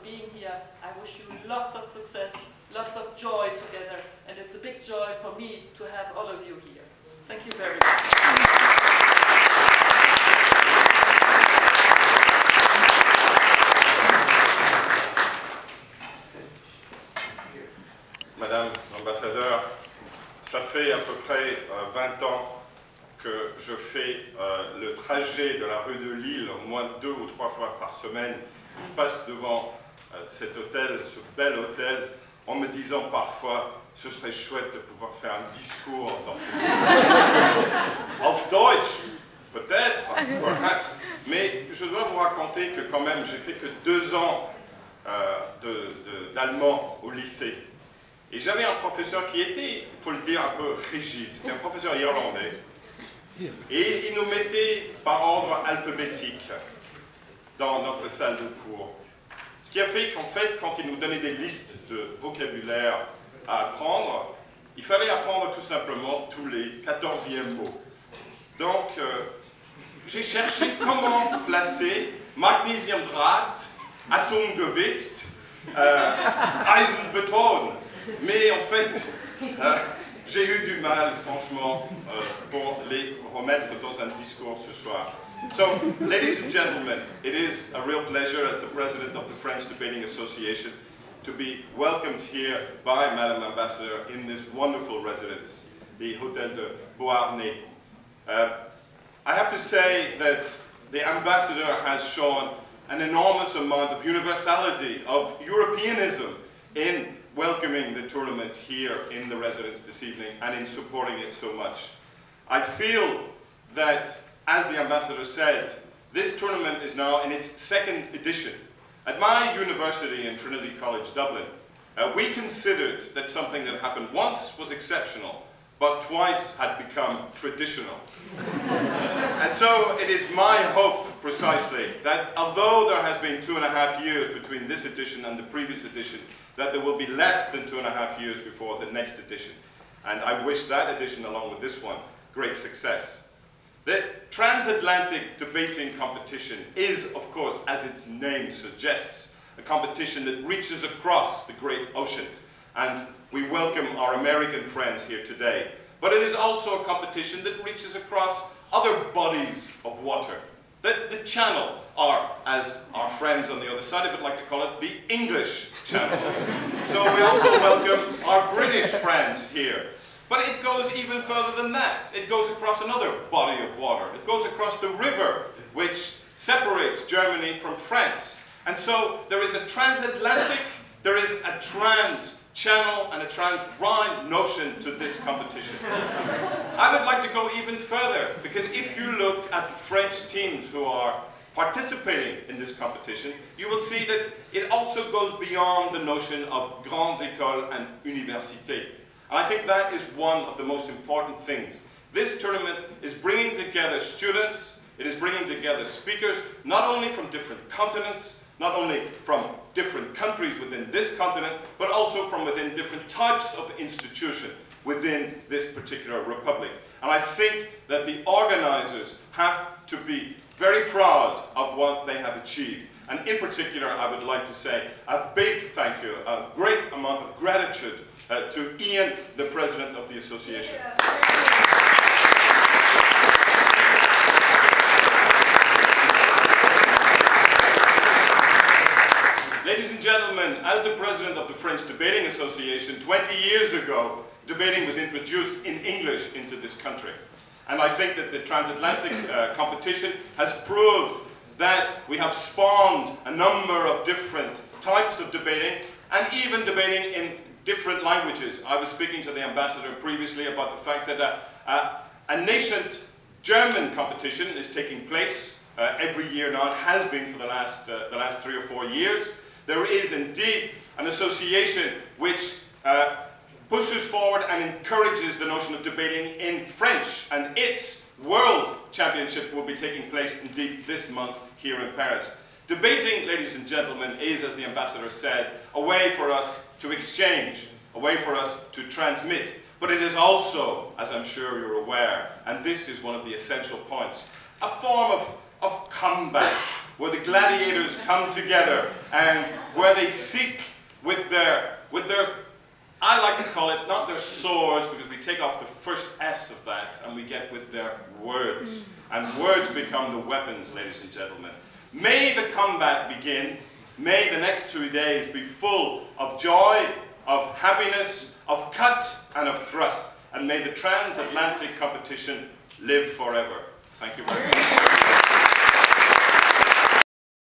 being here. I wish you lots of success, lots of joy together, and it's a big joy for me to have all of you here. Thank you very much. Madame l'ambassadeur, ça fait à peu près 20 ans que je fais le trajet de la rue de Lille au moins 2 ou 3 fois par semaine. Je passe devant cet hôtel, ce bel hôtel, en me disant parfois, ce serait chouette de pouvoir faire un discours dans Auf Deutsch, peut-être, perhaps, mais je dois vous raconter que quand même, j'ai fait que 2 ans d'allemand au lycée. Et j'avais un professeur qui était, il faut le dire, un peu rigide. C'était un professeur irlandais. Et il nous mettait par ordre alphabétique dans notre salle de cours. Ce qui a fait qu'en fait, quand il nous donnait des listes de vocabulaire à apprendre, il fallait apprendre tout simplement tous les 14e mots. Donc, j'ai cherché comment placer Magnesiumdraht, Atomgewicht, Eisenbeton. Mais en fait, j'ai eu du mal, franchement, pour les remettre dans un discours ce soir. So, ladies and gentlemen, it is a real pleasure as the President of the French Debating Association to be welcomed here by Madame Ambassador in this wonderful residence, the Hotel de Beauharnais. I have to say that the Ambassador has shown an enormous amount of universality, of Europeanism in welcoming the tournament here in the residence this evening and in supporting it so much. I feel that, as the Ambassador said, this tournament is now in its 2nd edition. At my university in Trinity College, Dublin, we considered that something that happened once was exceptional, but twice had become traditional. And so it is my hope, precisely, that although there has been 2.5 years between this edition and the previous edition, that there will be less than 2.5 years before the next edition. And I wish that edition, along with this one, great success. The transatlantic debating competition is, of course, as its name suggests, a competition that reaches across the great ocean. And we welcome our American friends here today. But it is also a competition that reaches across other bodies of water. The Channel, or as our friends on the other side of it like to call it, the English Channel. So we also welcome our British friends here. But it goes even further than that. It goes across another body of water. It goes across the river which separates Germany from France. And so there is a transatlantic, there is a trans-channel and a trans-Rhine notion to this competition. I would like to go even further, because if you look at the French teams who are participating in this competition, you will see that it also goes beyond the notion of grandes écoles and universités. And I think that is one of the most important things. This tournament is bringing together students, it is bringing together speakers, not only from different continents, not only from different countries within this continent, but also from within different types of institution within this particular republic. And I think that the organizers have to be very proud of what they have achieved. And in particular, I would like to say a big thank you, a great amount of gratitude to Ian, the President of the Association. Ladies and gentlemen, as the President of the French Debating Association, 20 years ago, debating was introduced in English into this country. And I think that the transatlantic competition has proved that we have spawned a number of different types of debating, and even debating in different languages. I was speaking to the Ambassador previously about the fact that a nascent German competition is taking place every year now. It has been for the last 3 or 4 years. There is indeed an association which pushes forward and encourages the notion of debating in French, and its World Championship will be taking place indeed this month here in Paris. Debating, ladies and gentlemen, is, as the Ambassador said, a way for us to exchange, a way for us to transmit, but it is also, as I'm sure you're aware, and this is one of the essential points, a form of comeback where the gladiators come together and where they seek with their, I like to call it, not their swords, because we take off the first S of that and we get with their words. And words become the weapons, ladies and gentlemen. May the combat begin. May the next 2 days be full of joy, of happiness, of cut and of thrust. And may the transatlantic competition live forever. Thank you very much.